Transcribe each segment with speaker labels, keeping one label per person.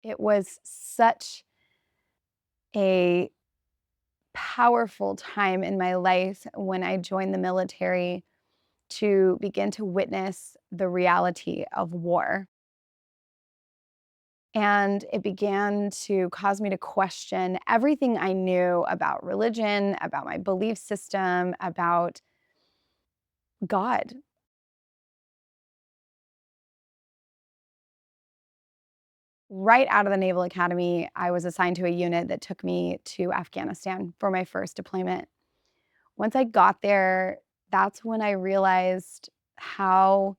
Speaker 1: It was such a powerful time in my life when I joined the military to begin to witness the reality of war. And it began to cause me to question everything I knew about religion, about my belief system, about God. Right out of the Naval Academy, I was assigned to a unit that took me to Afghanistan for my first deployment. Once I got there, that's when I realized how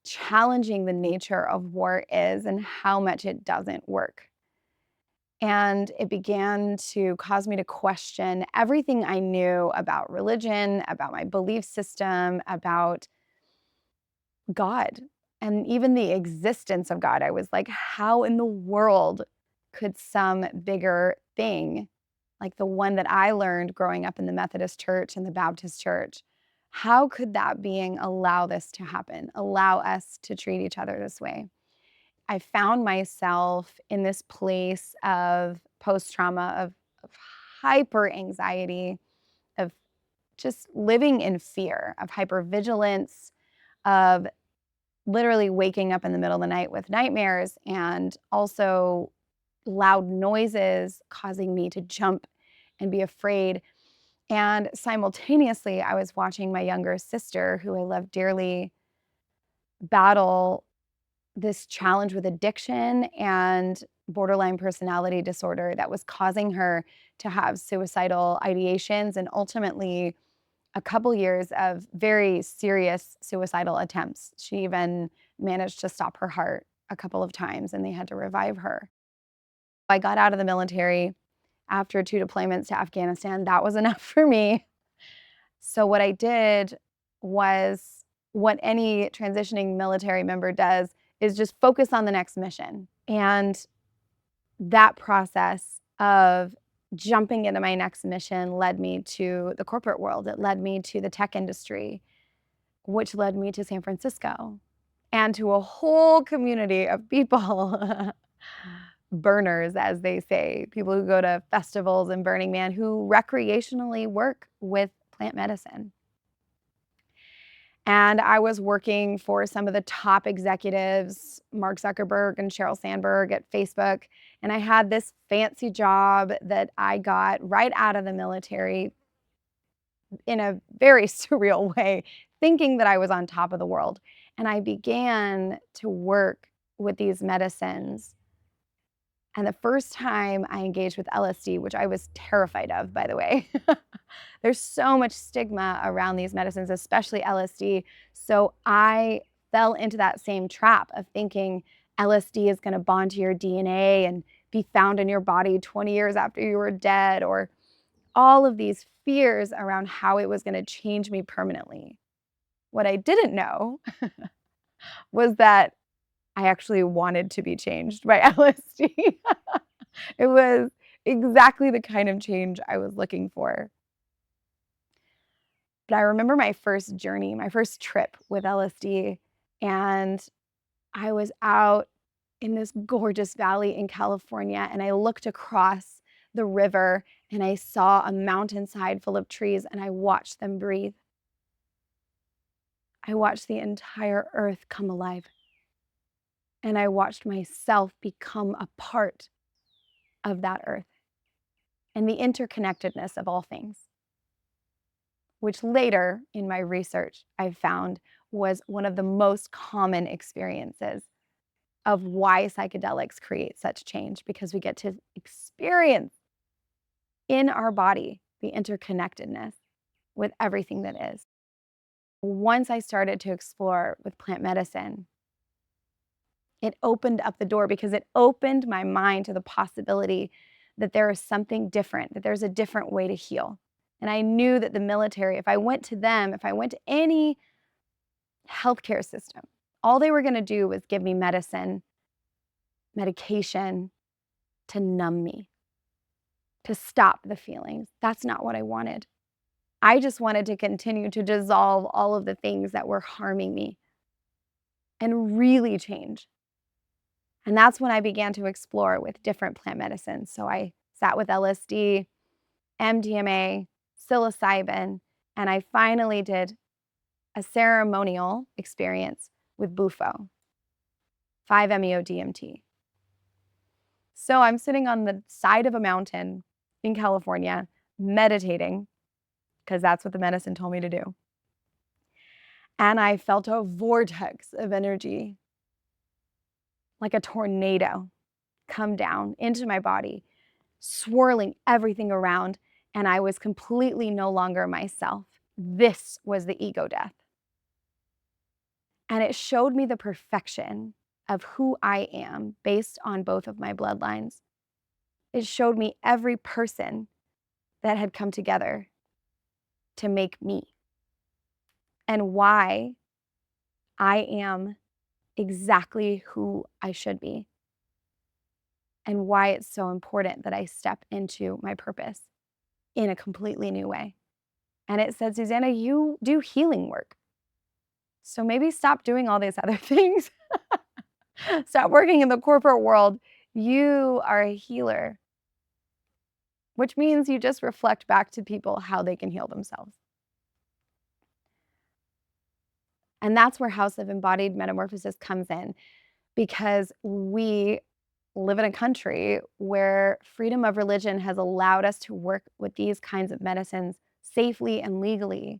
Speaker 1: challenging the nature of war is and how much it doesn't work. And it began to cause me to question everything I knew about religion, about my belief system, about God, and even the existence of God. I was like, how in the world could some bigger thing, like the one that I learned growing up in the Methodist church and the Baptist church, how could that being allow this to happen, allow us to treat each other this way? I found myself in this place of post-trauma, of hyper anxiety, of just living in fear, of hypervigilance, of literally waking up in the middle of the night with nightmares, and also loud noises causing me to jump and be afraid. And simultaneously, I was watching my younger sister, who I love dearly, battle this challenge with addiction and borderline personality disorder that was causing her to have suicidal ideations and ultimately a couple years of very serious suicidal attempts. She even managed to stop her heart a couple of times and they had to revive her. I got out of the military after 2 deployments to Afghanistan. That was enough for me. So what I did was what any transitioning military member does, is just focus on the next mission. And that process of jumping into my next mission led me to the corporate world. It led me to the tech industry, which led me to San Francisco and to a whole community of people, burners, as they say, people who go to festivals and Burning Man, who recreationally work with plant medicine. And I was working for some of the top executives, Mark Zuckerberg and Sheryl Sandberg at Facebook. And I had this fancy job that I got right out of the military in a very surreal way, thinking that I was on top of the world. And I began to work with these medicines. And the first time I engaged with LSD, which I was terrified of, by the way, there's so much stigma around these medicines, especially LSD. So I fell into that same trap of thinking LSD is going to bond to your DNA and be found in your body 20 years after you were dead, or all of these fears around how it was going to change me permanently. What I didn't know was that I actually wanted to be changed by LSD. It was exactly the kind of change I was looking for. But I remember my first journey, my first trip with LSD, and I was out in this gorgeous valley in California, and I looked across the river and I saw a mountainside full of trees, and I watched them breathe. I watched the entire earth come alive, and I watched myself become a part of that earth and the interconnectedness of all things, which later in my research I found was one of the most common experiences of why psychedelics create such change, because we get to experience in our body the interconnectedness with everything that is. Once I started to explore with plant medicine, it opened up the door because it opened my mind to the possibility that there is something different, that there's a different way to heal. And I knew that the military, if I went to them, if I went to any healthcare system, all they were going to do was give me medicine, medication to numb me, to stop the feelings. That's not what I wanted. I just wanted to continue to dissolve all of the things that were harming me and really change. And that's when I began to explore with different plant medicines. So I sat with LSD, MDMA, psilocybin, and I finally did a ceremonial experience with Bufo, 5-MeO-DMT. So I'm sitting on the side of a mountain in California, meditating, because that's what the medicine told me to do. And I felt a vortex of energy, like a tornado, come down into my body, swirling everything around, and I was completely no longer myself. This was the ego death. And it showed me the perfection of who I am based on both of my bloodlines. It showed me every person that had come together to make me and why I am exactly who I should be and why it's so important that I step into my purpose in a completely new way. And it said, Susanna, you do healing work. So maybe stop doing all these other things. Stop working in the corporate world. You are a healer, which means you just reflect back to people how they can heal themselves. And that's where House of Embodied Metamorphosis comes in, because we live in a country where freedom of religion has allowed us to work with these kinds of medicines safely and legally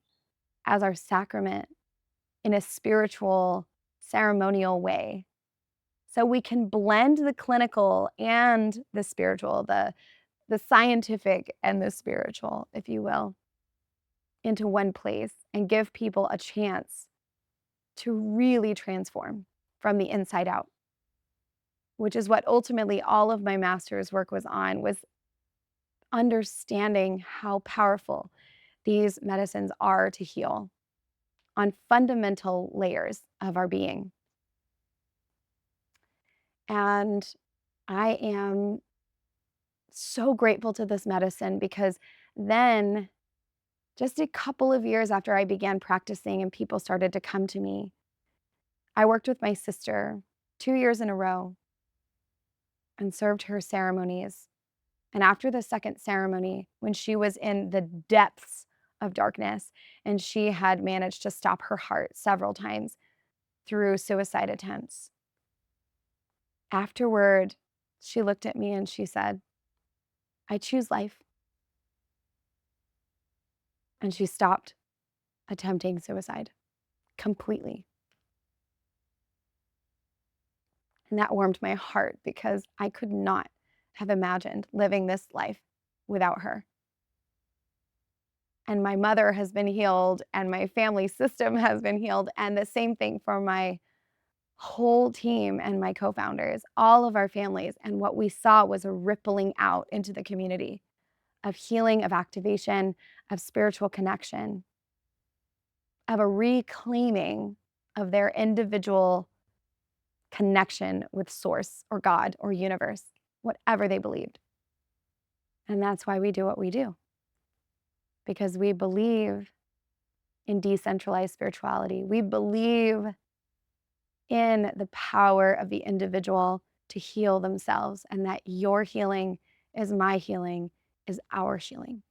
Speaker 1: as our sacrament in a spiritual, ceremonial way. So we can blend the clinical and the spiritual, the scientific and the spiritual, if you will, into one place and give people a chance to really transform from the inside out, which is what ultimately all of my master's work was on, was understanding how powerful these medicines are to heal on fundamental layers of our being. And I am so grateful to this medicine, because then, just a couple of years after I began practicing and people started to come to me, I worked with my sister 2 years in a row and served her ceremonies. And after the second ceremony, when she was in the depths of darkness and she had managed to stop her heart several times through suicide attempts, afterward, she looked at me and she said, I choose life. And she stopped attempting suicide completely. And that warmed my heart, because I could not have imagined living this life without her. And my mother has been healed, and my family system has been healed, and the same thing for my whole team and my co-founders, all of our families. And what we saw was a rippling out into the community of healing, of activation, of spiritual connection, of a reclaiming of their individual connection with source or God or universe, whatever they believed. And that's why we do what we do, because we believe in decentralized spirituality. We believe in the power of the individual to heal themselves, and that your healing is my healing, is our healing.